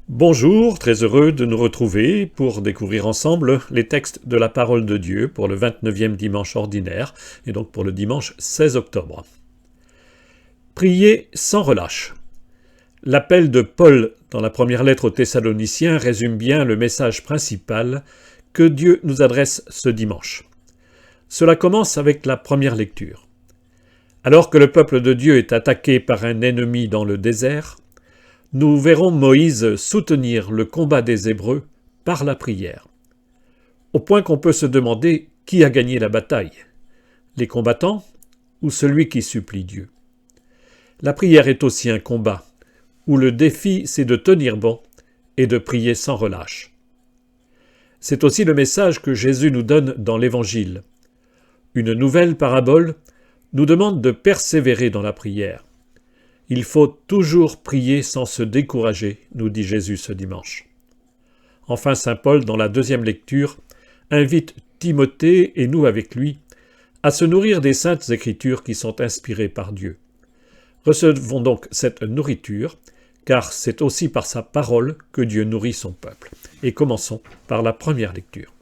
Bonjour, très heureux de nous retrouver pour découvrir ensemble les textes de la parole de Dieu pour le 29e dimanche ordinaire et donc pour le dimanche 16 octobre. Priez sans relâche. L'appel de Paul dans la première lettre aux Thessaloniciens résume bien le message principal que Dieu nous adresse ce dimanche. Cela commence avec la première lecture. Alors que le peuple de Dieu est attaqué par un ennemi dans le désert, nous verrons Moïse soutenir le combat des Hébreux par la prière. Au point qu'on peut se demander qui a gagné la bataille, les combattants ou celui qui supplie Dieu. La prière est aussi un combat, où le défi c'est de tenir bon et de prier sans relâche. C'est aussi le message que Jésus nous donne dans l'Évangile. Une nouvelle parabole nous demande de persévérer dans la prière. Il faut toujours prier sans se décourager, nous dit Jésus ce dimanche. Enfin, saint Paul, dans la deuxième lecture, invite Timothée, et nous avec lui, à se nourrir des saintes écritures qui sont inspirées par Dieu. Recevons donc cette nourriture, car c'est aussi par sa parole que Dieu nourrit son peuple. Et commençons par la première lecture.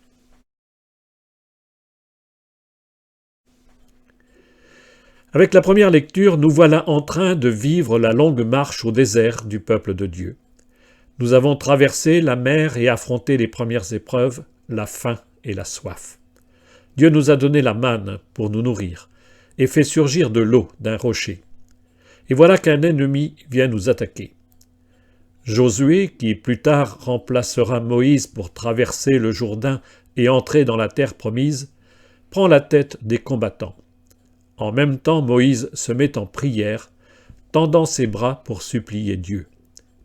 Avec la première lecture, nous voilà en train de vivre la longue marche au désert du peuple de Dieu. Nous avons traversé la mer et affronté les premières épreuves, la faim et la soif. Dieu nous a donné la manne pour nous nourrir et fait surgir de l'eau d'un rocher. Et voilà qu'un ennemi vient nous attaquer. Josué, qui plus tard remplacera Moïse pour traverser le Jourdain et entrer dans la terre promise, prend la tête des combattants. En même temps, Moïse se met en prière, tendant ses bras pour supplier Dieu.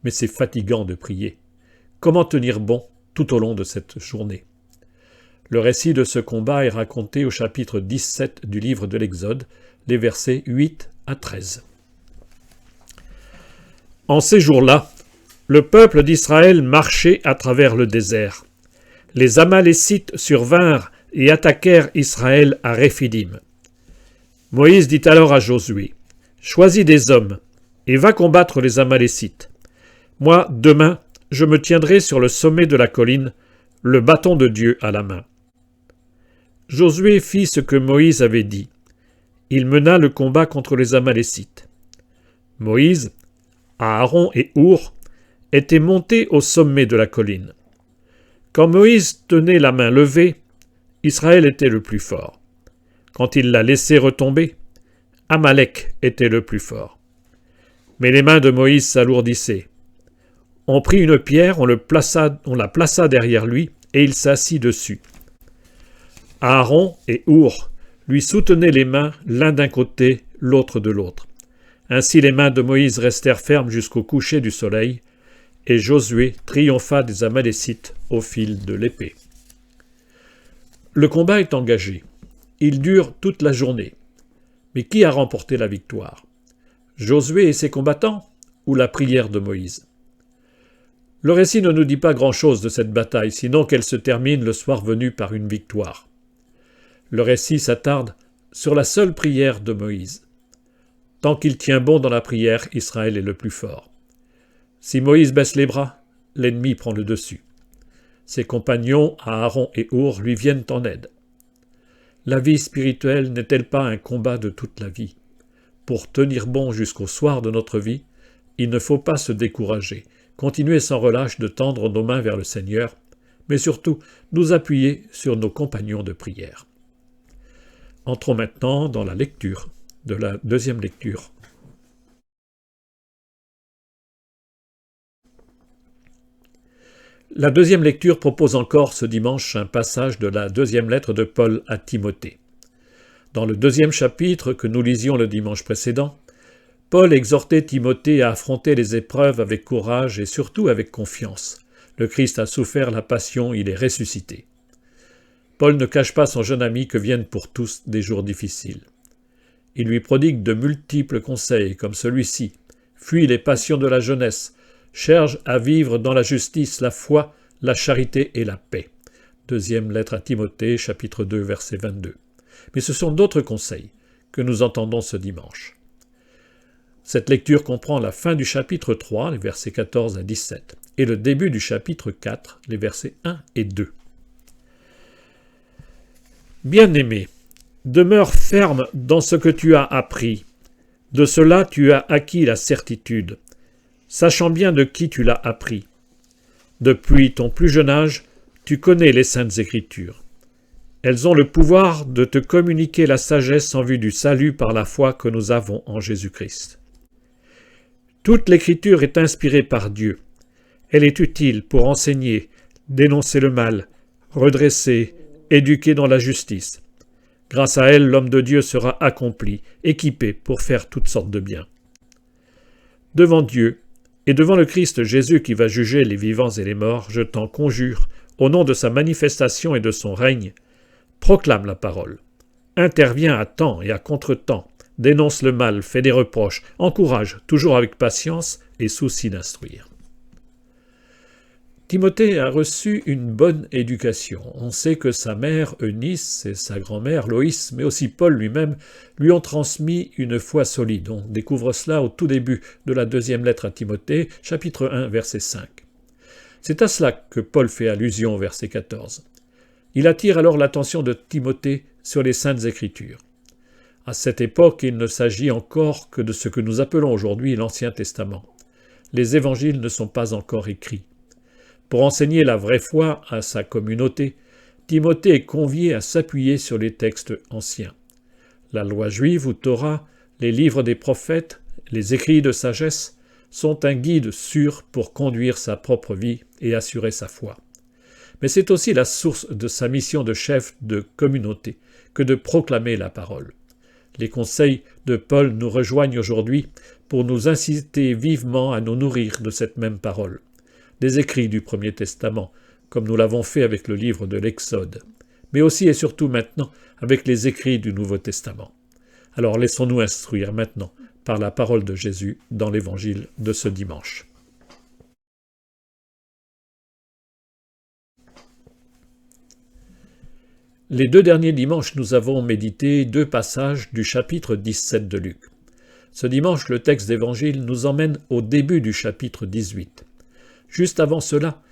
Mais c'est fatigant de prier. Comment tenir bon tout au long de cette journée? Le récit de ce combat est raconté au chapitre 17 du livre de l'Exode, les versets 8 à 13. En ces jours-là, le peuple d'Israël marchait à travers le désert. Les Amalécites survinrent et attaquèrent Israël à Réphidim. Moïse dit alors à Josué, « Choisis des hommes, et va combattre les Amalécites. Moi, demain, je me tiendrai sur le sommet de la colline, le bâton de Dieu à la main. » Josué fit ce que Moïse avait dit. Il mena le combat contre les Amalécites. Moïse, Aaron et Our étaient montés au sommet de la colline. Quand Moïse tenait la main levée, Israël était le plus fort. Quand il la laissait retomber, Amalek était le plus fort. Mais les mains de Moïse s'alourdissaient. On prit une pierre, on la plaça derrière lui, et il s'assit dessus. Aaron et Our lui soutenaient les mains, l'un d'un côté, l'autre de l'autre. Ainsi les mains de Moïse restèrent fermes jusqu'au coucher du soleil, et Josué triompha des Amalécites au fil de l'épée. Le combat est engagé. Il dure toute la journée. Mais qui a remporté la victoire? Josué et ses combattants ou la prière de Moïse? Le récit ne nous dit pas grand-chose de cette bataille, sinon qu'elle se termine le soir venu par une victoire. Le récit s'attarde sur la seule prière de Moïse. Tant qu'il tient bon dans la prière, Israël est le plus fort. Si Moïse baisse les bras, l'ennemi prend le dessus. Ses compagnons, Aaron et Our, lui viennent en aide. La vie spirituelle n'est-elle pas un combat de toute la vie? Pour tenir bon jusqu'au soir de notre vie, il ne faut pas se décourager, continuer sans relâche de tendre nos mains vers le Seigneur, mais surtout nous appuyer sur nos compagnons de prière. Entrons maintenant dans la lecture de la deuxième lecture. La deuxième lecture propose encore ce dimanche un passage de la deuxième lettre de Paul à Timothée. Dans le deuxième chapitre que nous lisions le dimanche précédent, Paul exhortait Timothée à affronter les épreuves avec courage et surtout avec confiance. Le Christ a souffert la passion, il est ressuscité. Paul ne cache pas son jeune ami que viennent pour tous des jours difficiles. Il lui prodigue de multiples conseils comme celui-ci. Fuis les passions de la jeunesse, cherche à vivre dans la justice, la foi, la charité et la paix. Deuxième lettre à Timothée, chapitre 2, verset 22. Mais ce sont d'autres conseils que nous entendons ce dimanche. Cette lecture comprend la fin du chapitre 3, les versets 14 à 17, et le début du chapitre 4, les versets 1 et 2. Bien-aimé, demeure ferme dans ce que tu as appris. De cela tu as acquis la certitude, sachant bien de qui tu l'as appris. Depuis ton plus jeune âge, tu connais les Saintes Écritures. Elles ont le pouvoir de te communiquer la sagesse en vue du salut par la foi que nous avons en Jésus-Christ. Toute l'Écriture est inspirée par Dieu. Elle est utile pour enseigner, dénoncer le mal, redresser, éduquer dans la justice. Grâce à elle, l'homme de Dieu sera accompli, équipé pour faire toutes sortes de bien. Devant Dieu et devant le Christ Jésus qui va juger les vivants et les morts, je t'en conjure, au nom de sa manifestation et de son règne, proclame la parole. Interviens à temps et à contre-temps, dénonce le mal, fais des reproches, encourage, toujours avec patience et souci d'instruire. Timothée a reçu une bonne éducation. On sait que sa mère Eunice et sa grand-mère Loïs, mais aussi Paul lui-même, lui ont transmis une foi solide. On découvre cela au tout début de la deuxième lettre à Timothée, chapitre 1, verset 5. C'est à cela que Paul fait allusion au verset 14. Il attire alors l'attention de Timothée sur les Saintes Écritures. À cette époque, il ne s'agit encore que de ce que nous appelons aujourd'hui l'Ancien Testament. Les évangiles ne sont pas encore écrits. Pour enseigner la vraie foi à sa communauté, Timothée est convié à s'appuyer sur les textes anciens. La loi juive ou Torah, les livres des prophètes, les écrits de sagesse sont un guide sûr pour conduire sa propre vie et assurer sa foi. Mais c'est aussi la source de sa mission de chef de communauté que de proclamer la parole. Les conseils de Paul nous rejoignent aujourd'hui pour nous inciter vivement à nous nourrir de cette même parole. Des écrits du Premier Testament, comme nous l'avons fait avec le livre de l'Exode, mais aussi et surtout maintenant avec les écrits du Nouveau Testament. Alors laissons-nous instruire maintenant par la parole de Jésus dans l'Évangile de ce dimanche. Les 2 derniers dimanches, nous avons médité 2 passages du chapitre 17 de Luc. Ce dimanche, le texte d'Évangile nous emmène au début du chapitre 18. Juste avant cela,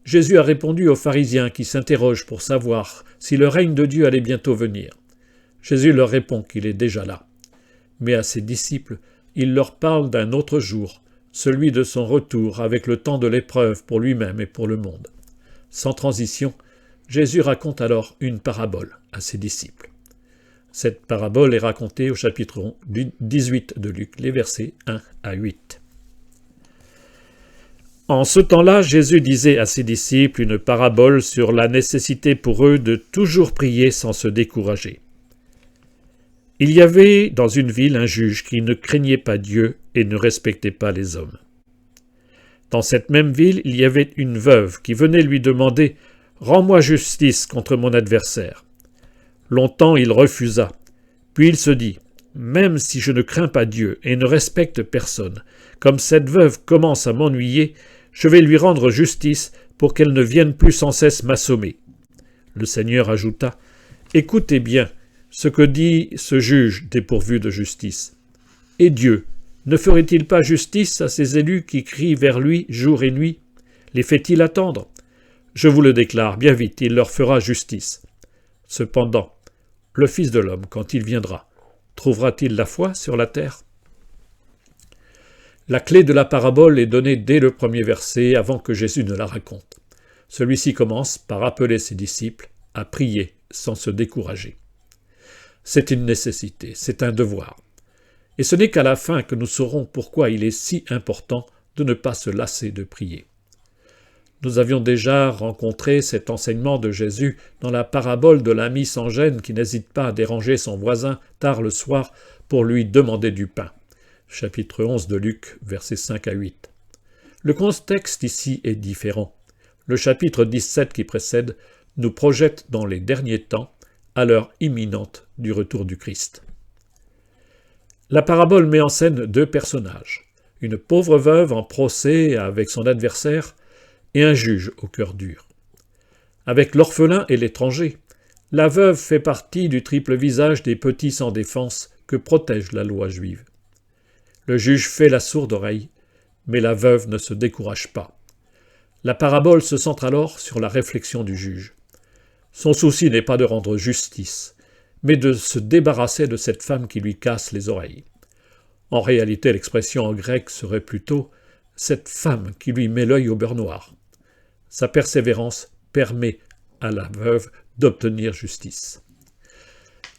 Jésus a répondu aux pharisiens qui s'interrogent pour savoir si le règne de Dieu allait bientôt venir. Jésus leur répond qu'il est déjà là. Mais à ses disciples, il leur parle d'un autre jour, celui de son retour avec le temps de l'épreuve pour lui-même et pour le monde. Sans transition, Jésus raconte alors une parabole à ses disciples. Cette parabole est racontée au chapitre 18 de Luc, les versets 1 à 8. En ce temps-là, Jésus disait à ses disciples une parabole sur la nécessité pour eux de toujours prier sans se décourager. Il y avait dans une ville un juge qui ne craignait pas Dieu et ne respectait pas les hommes. Dans cette même ville, il y avait une veuve qui venait lui demander « Rends-moi justice contre mon adversaire ». Longtemps il refusa, puis il se dit « Même si je ne crains pas Dieu et ne respecte personne, comme cette veuve commence à m'ennuyer, je vais lui rendre justice pour qu'elle ne vienne plus sans cesse m'assommer. » Le Seigneur ajouta « Écoutez bien ce que dit ce juge dépourvu de justice. Et Dieu, ne ferait-il pas justice à ses élus qui crient vers lui jour et nuit? Les fait-il attendre? Je vous le déclare, bien vite, il leur fera justice. Cependant, le Fils de l'homme, quand il viendra, trouvera-t-il la foi sur la terre ?» La clé de la parabole est donnée dès le premier verset avant que Jésus ne la raconte. Celui-ci commence par appeler ses disciples à prier sans se décourager. C'est une nécessité, c'est un devoir. Et ce n'est qu'à la fin que nous saurons pourquoi il est si important de ne pas se lasser de prier. Nous avions déjà rencontré cet enseignement de Jésus dans la parabole de l'ami sans gêne qui n'hésite pas à déranger son voisin tard le soir pour lui demander du pain. Chapitre 11 de Luc, versets 5 à 8. Le contexte ici est différent. Le chapitre 17 qui précède nous projette dans les derniers temps, à l'heure imminente du retour du Christ. La parabole met en scène 2 personnages, une pauvre veuve en procès avec son adversaire et un juge au cœur dur. Avec l'orphelin et l'étranger, la veuve fait partie du triple visage des petits sans défense que protège la loi juive. Le juge fait la sourde oreille, mais la veuve ne se décourage pas. La parabole se centre alors sur la réflexion du juge. Son souci n'est pas de rendre justice, mais de se débarrasser de cette femme qui lui casse les oreilles. En réalité, l'expression en grec serait plutôt « cette femme qui lui met l'œil au beurre noir ». Sa persévérance permet à la veuve d'obtenir justice.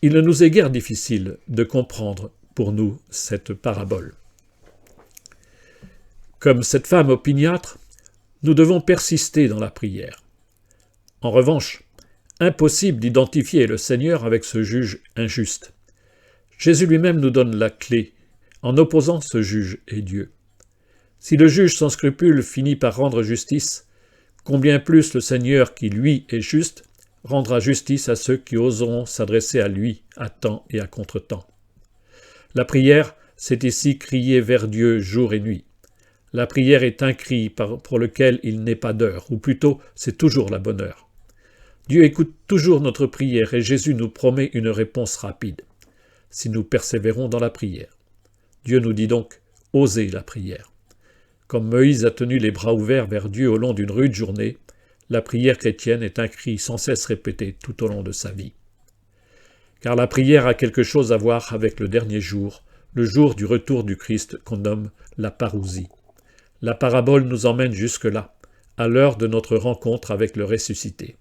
Il ne nous est guère difficile de comprendre pour nous cette parabole. Comme cette femme opiniâtre, nous devons persister dans la prière. En revanche, impossible d'identifier le Seigneur avec ce juge injuste. Jésus lui-même nous donne la clé en opposant ce juge et Dieu. Si le juge sans scrupule finit par rendre justice, combien plus le Seigneur qui, lui, est juste, rendra justice à ceux qui oseront s'adresser à lui à temps et à contre-temps. La prière, c'est ici crier vers Dieu jour et nuit. La prière est un cri pour lequel il n'est pas d'heure, ou plutôt c'est toujours la bonne heure. Dieu écoute toujours notre prière et Jésus nous promet une réponse rapide, si nous persévérons dans la prière. Dieu nous dit donc, osez la prière. Comme Moïse a tenu les bras ouverts vers Dieu au long d'une rude journée, la prière chrétienne est un cri sans cesse répété tout au long de sa vie. Car la prière a quelque chose à voir avec le dernier jour, le jour du retour du Christ qu'on nomme la parousie. La parabole nous emmène jusque-là, à l'heure de notre rencontre avec le ressuscité.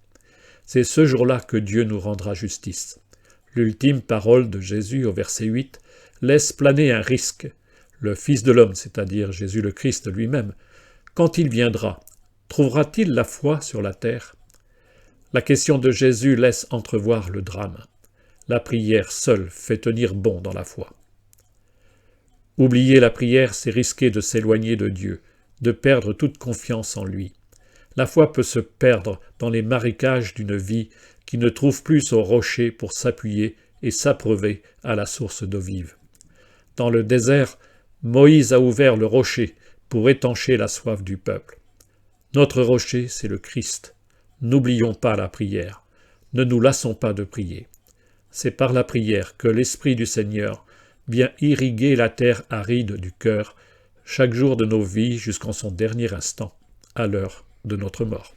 C'est ce jour-là que Dieu nous rendra justice. L'ultime parole de Jésus au verset 8 laisse planer un risque. Le Fils de l'homme, c'est-à-dire Jésus le Christ lui-même, quand il viendra, trouvera-t-il la foi sur la terre? La question de Jésus laisse entrevoir le drame. La prière seule fait tenir bon dans la foi. Oublier la prière, c'est risquer de s'éloigner de Dieu, de perdre toute confiance en lui. La foi peut se perdre dans les marécages d'une vie qui ne trouve plus son rocher pour s'appuyer et s'abreuver à la source d'eau vive. Dans le désert, Moïse a ouvert le rocher pour étancher la soif du peuple. Notre rocher, c'est le Christ. N'oublions pas la prière. Ne nous lassons pas de prier. C'est par la prière que l'Esprit du Seigneur vient irriguer la terre aride du cœur chaque jour de nos vies jusqu'en son dernier instant, à l'heure de notre mort.